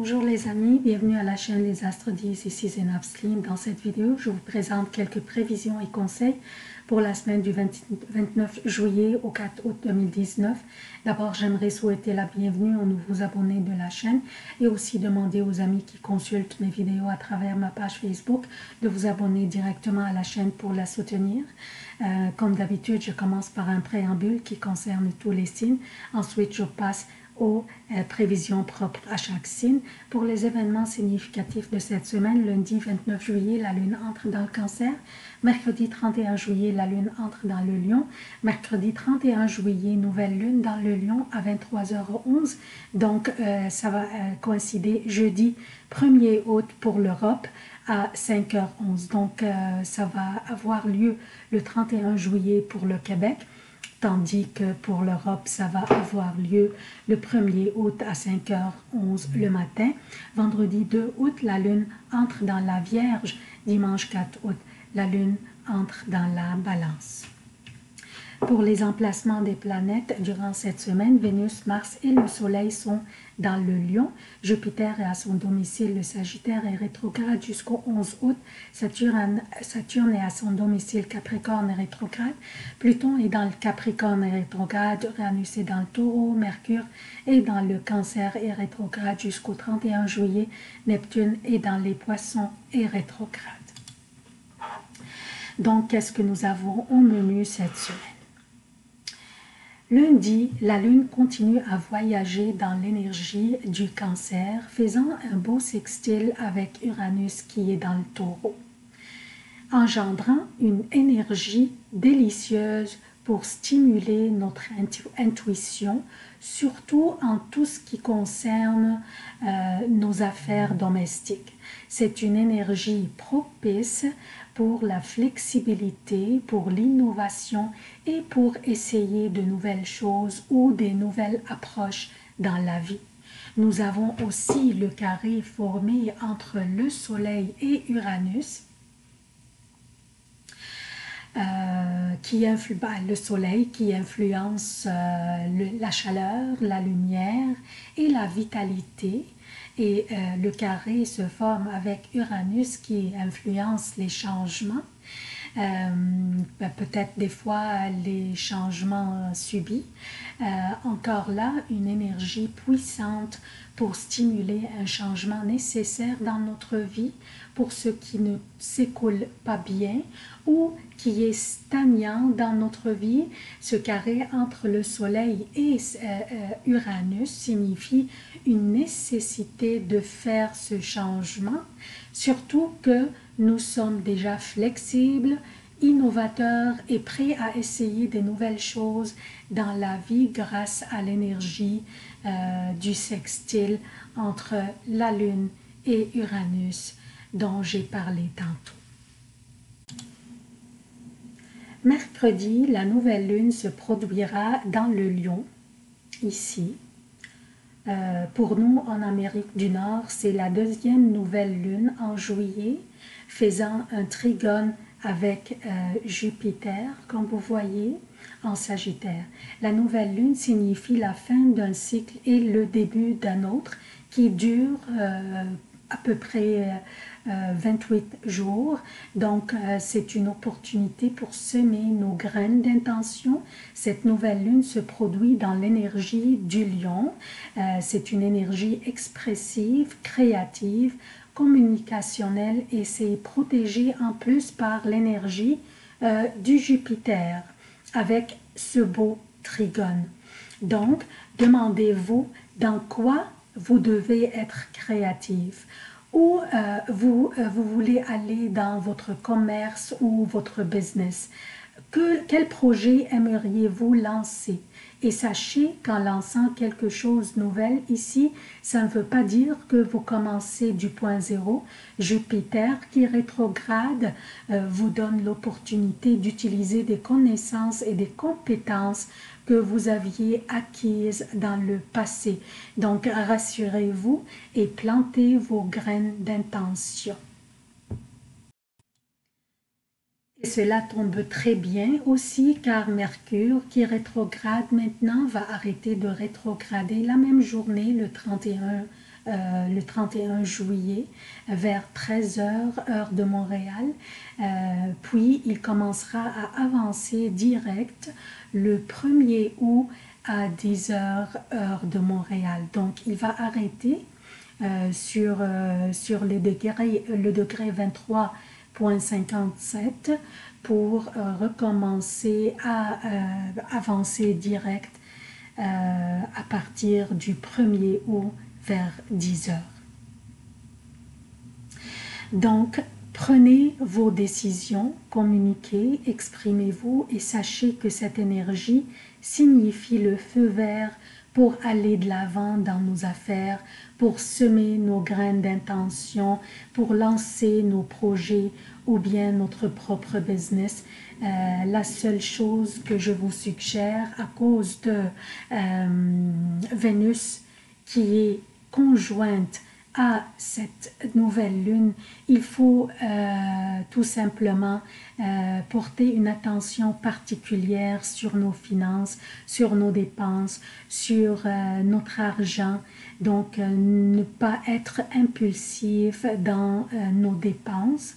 Bonjour les amis, bienvenue à la chaîne Les Astres 10, ici Zénab Slim. Dans cette vidéo, je vous présente quelques prévisions et conseils pour la semaine du 29 juillet au 4 août 2019. D'abord, j'aimerais souhaiter la bienvenue aux nouveaux abonnés de la chaîne et aussi demander aux amis qui consultent mes vidéos à travers ma page Facebook de vous abonner directement à la chaîne pour la soutenir. Comme d'habitude, je commence par un préambule qui concerne tous les signes. Ensuite, je passe aux prévisions propres à chaque signe. Pour les événements significatifs de cette semaine, lundi 29 juillet, la Lune entre dans le Cancer. Mercredi 31 juillet, la Lune entre dans le Lion. Mercredi 31 juillet, nouvelle Lune dans le Lion à 23h11. Donc, ça va coïncider jeudi 1er août pour l'Europe à 5h11. Donc, ça va avoir lieu le 31 juillet pour le Québec. Tandis que pour l'Europe, ça va avoir lieu le 1er août à 5h11 le matin. Vendredi 2 août, la Lune entre dans la Vierge. Dimanche 4 août, la Lune entre dans la Balance. Pour les emplacements des planètes, durant cette semaine, Vénus, Mars et le Soleil sont dans le Lion. Jupiter est à son domicile, le Sagittaire est rétrograde jusqu'au 11 août. Saturne est à son domicile, Capricorne est rétrograde. Pluton est dans le Capricorne et rétrograde. Uranus est dans le Taureau. Mercure est dans le Cancer et rétrograde jusqu'au 31 juillet. Neptune est dans les Poissons et rétrograde. Donc, qu'est-ce que nous avons au menu cette semaine? Lundi, la Lune continue à voyager dans l'énergie du Cancer, faisant un beau sextile avec Uranus qui est dans le Taureau, engendrant une énergie délicieuse pour stimuler notre intuition, surtout en tout ce qui concerne nos affaires domestiques. C'est une énergie propice pour la flexibilité, pour l'innovation et pour essayer de nouvelles choses ou des nouvelles approches dans la vie. Nous avons aussi le carré formé entre le Soleil et Uranus, le Soleil qui influence la chaleur, la lumière et la vitalité. Et le carré se forme avec Uranus qui influence les changements, peut-être des fois les changements subis. Encore là, une énergie puissante pour stimuler un changement nécessaire dans notre vie pour ce qui ne s'écoule pas bien ou qui est stagnant dans notre vie. Ce carré entre le Soleil et Uranus signifie une nécessité de faire ce changement, surtout que nous sommes déjà flexibles, innovateurs et prêts à essayer de nouvelles choses dans la vie grâce à l'énergie du sextile entre la Lune et Uranus dont j'ai parlé tantôt. Mercredi, la nouvelle lune se produira dans le Lion, ici. Pour nous, en Amérique du Nord, c'est la deuxième nouvelle lune en juillet, faisant un trigone avec Jupiter, comme vous voyez, en Sagittaire. La nouvelle lune signifie la fin d'un cycle et le début d'un autre qui dure à peu près 28 jours. Donc, c'est une opportunité pour semer nos graines d'intention. Cette nouvelle lune se produit dans l'énergie du Lion. C'est une énergie expressive, créative, communicationnelle et c'est protégé en plus par l'énergie du Jupiter avec ce beau trigone. Donc, demandez-vous dans quoi vous devez être créatif. Ou vous voulez aller dans votre commerce ou votre business. Quel projet aimeriez-vous lancer? Et sachez qu'en lançant quelque chose de nouvel ici, ça ne veut pas dire que vous commencez du point zéro. Jupiter qui rétrograde vous donne l'opportunité d'utiliser des connaissances et des compétences que vous aviez acquises dans le passé. Donc rassurez-vous et plantez vos graines d'intention. Et cela tombe très bien aussi car Mercure qui rétrograde maintenant va arrêter de rétrograder la même journée, le 31 le 31 juillet vers 13 heures, heure de Montréal. Puis il commencera à avancer direct le 1er août à 10 heures, heure de Montréal. Donc il va arrêter sur le degré 23,57 pour recommencer à avancer direct à partir du 1er août vers 10 heures. Donc, prenez vos décisions, communiquez, exprimez-vous et sachez que cette énergie signifie le feu vert pour aller de l'avant dans nos affaires, pour semer nos graines d'intention, pour lancer nos projets ou bien notre propre business. La seule chose que je vous suggère à cause de Vénus qui est conjointe à cette nouvelle lune, il faut tout simplement porter une attention particulière sur nos finances, sur nos dépenses, sur notre argent. Donc, ne pas être impulsif dans nos dépenses.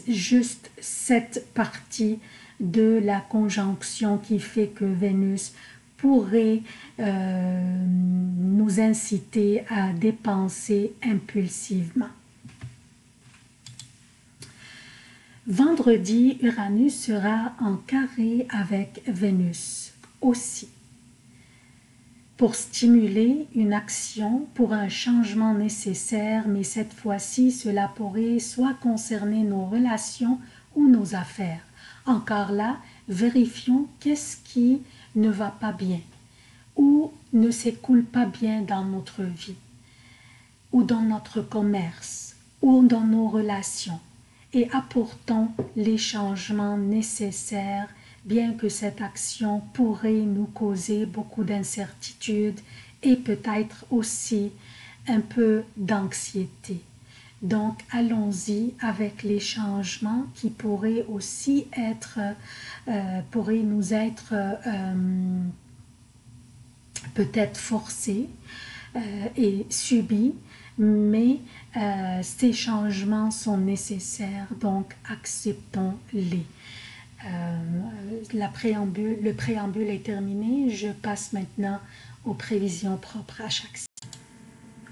Juste cette partie de la conjonction qui fait que Vénus pourrait nous inciter à dépenser impulsivement. Vendredi, Uranus sera en carré avec Vénus aussi, pour stimuler une action pour un changement nécessaire, mais cette fois-ci, cela pourrait soit concerner nos relations ou nos affaires. Encore là, vérifions qu'est-ce qui ne va pas bien ou ne s'écoule pas bien dans notre vie ou dans notre commerce ou dans nos relations et apportons les changements nécessaires, bien que cette action pourrait nous causer beaucoup d'incertitudes et peut-être aussi un peu d'anxiété. Donc, allons-y avec les changements qui pourraient aussi être, pourraient nous être peut-être forcés et subis, mais ces changements sont nécessaires, donc acceptons-les. Le préambule est terminé, je passe maintenant aux prévisions propres à chaque signe.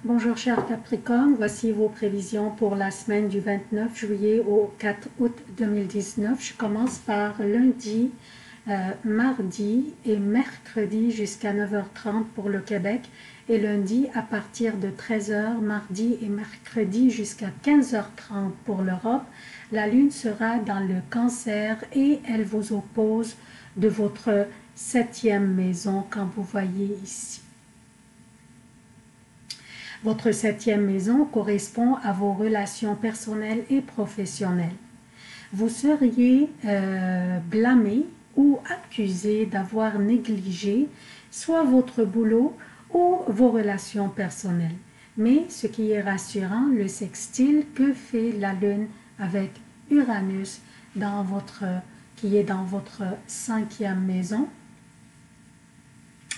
Bonjour chers Capricornes, voici vos prévisions pour la semaine du 29 juillet au 4 août 2019. Je commence par lundi, mardi et mercredi jusqu'à 9h30 pour le Québec et lundi à partir de 13h, mardi et mercredi jusqu'à 15h30 pour l'Europe. La lune sera dans le Cancer et elle vous oppose de votre 7e maison, comme vous voyez ici. Votre 7e maison correspond à vos relations personnelles et professionnelles. Vous seriez blâmé ou accusé d'avoir négligé soit votre boulot ou vos relations personnelles. Mais ce qui est rassurant, le sextile que fait la Lune avec Uranus qui est dans votre 5e maison,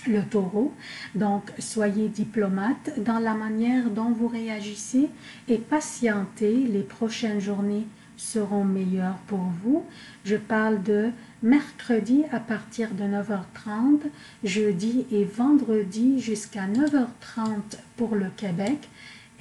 le Taureau. Donc, soyez diplomate dans la manière dont vous réagissez et patientez, les prochaines journées seront meilleures pour vous. Je parle de mercredi à partir de 9h30, jeudi et vendredi jusqu'à 9h30 pour le Québec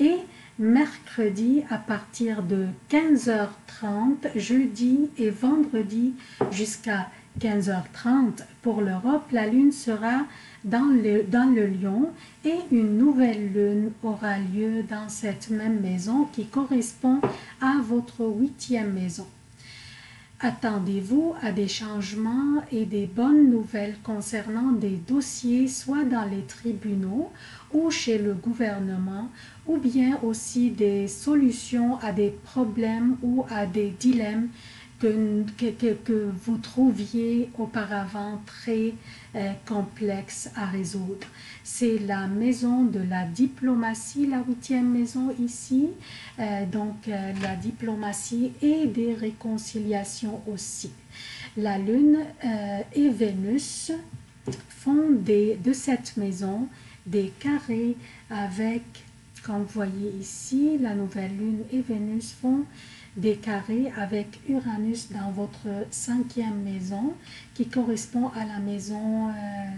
et mercredi à partir de 15h30, jeudi et vendredi jusqu'à 15h30 pour l'Europe. La lune sera dans le Lion et une nouvelle lune aura lieu dans cette même maison qui correspond à votre 8e maison. Attendez-vous à des changements et des bonnes nouvelles concernant des dossiers soit dans les tribunaux ou chez le gouvernement ou bien aussi des solutions à des problèmes ou à des dilemmes que vous trouviez auparavant très complexe à résoudre. C'est la maison de la diplomatie, la 8e maison ici, donc la diplomatie et des réconciliations aussi. La Lune et Vénus font de cette maison des carrés avec, comme vous voyez ici, la nouvelle lune et Vénus font des carrés avec Uranus dans votre 5e maison qui correspond à la maison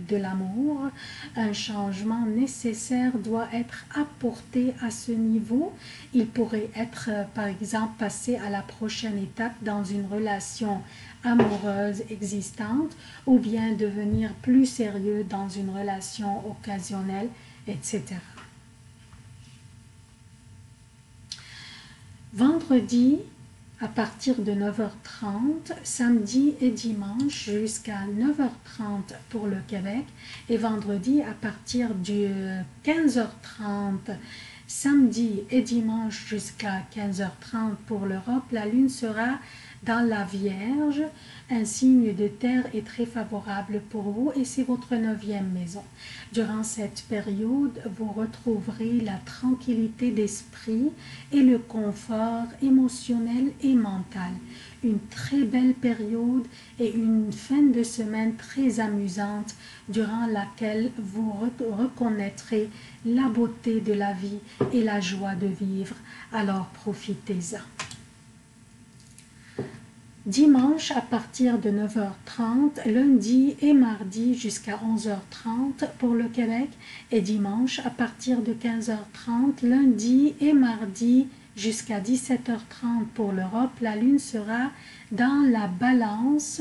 de l'amour. Un changement nécessaire doit être apporté à ce niveau. Il pourrait être par exemple passé à la prochaine étape dans une relation amoureuse existante ou bien devenir plus sérieux dans une relation occasionnelle, etc. Vendredi, à partir de 9h30, samedi et dimanche jusqu'à 9h30 pour le Québec et vendredi à partir de 15h30, samedi et dimanche jusqu'à 15h30 pour l'Europe, la lune sera dans la Vierge. Un signe de terre est très favorable pour vous et c'est votre 9e maison. Durant cette période, vous retrouverez la tranquillité d'esprit et le confort émotionnel et mental. Une très belle période et une fin de semaine très amusante durant laquelle vous reconnaîtrez la beauté de la vie et la joie de vivre. Alors profitez-en. Dimanche à partir de 9h30, lundi et mardi jusqu'à 11h30 pour le Québec et dimanche à partir de 15h30, lundi et mardi jusqu'à 17h30 pour l'Europe. La lune sera dans la balance,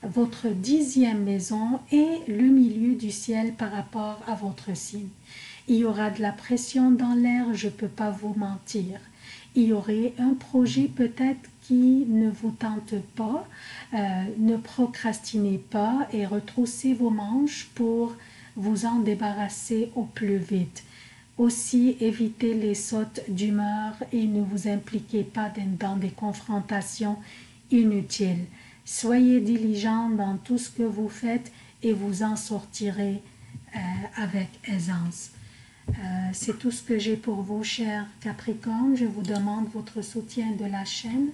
votre 10e maison et le milieu du ciel par rapport à votre signe. Il y aura de la pression dans l'air, je ne peux pas vous mentir. Il y aurait un projet peut-être qui ne vous tente pas, ne procrastinez pas et retroussez vos manches pour vous en débarrasser au plus vite. Aussi, évitez les sautes d'humeur et ne vous impliquez pas dans des confrontations inutiles. Soyez diligent dans tout ce que vous faites et vous en sortirez avec aisance. C'est tout ce que j'ai pour vous, chers Capricornes. Je vous demande votre soutien de la chaîne.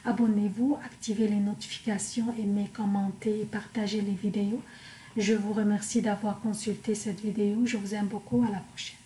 Abonnez-vous, activez les notifications, aimez, commentez et partagez les vidéos. Je vous remercie d'avoir consulté cette vidéo. Je vous aime beaucoup. À la prochaine.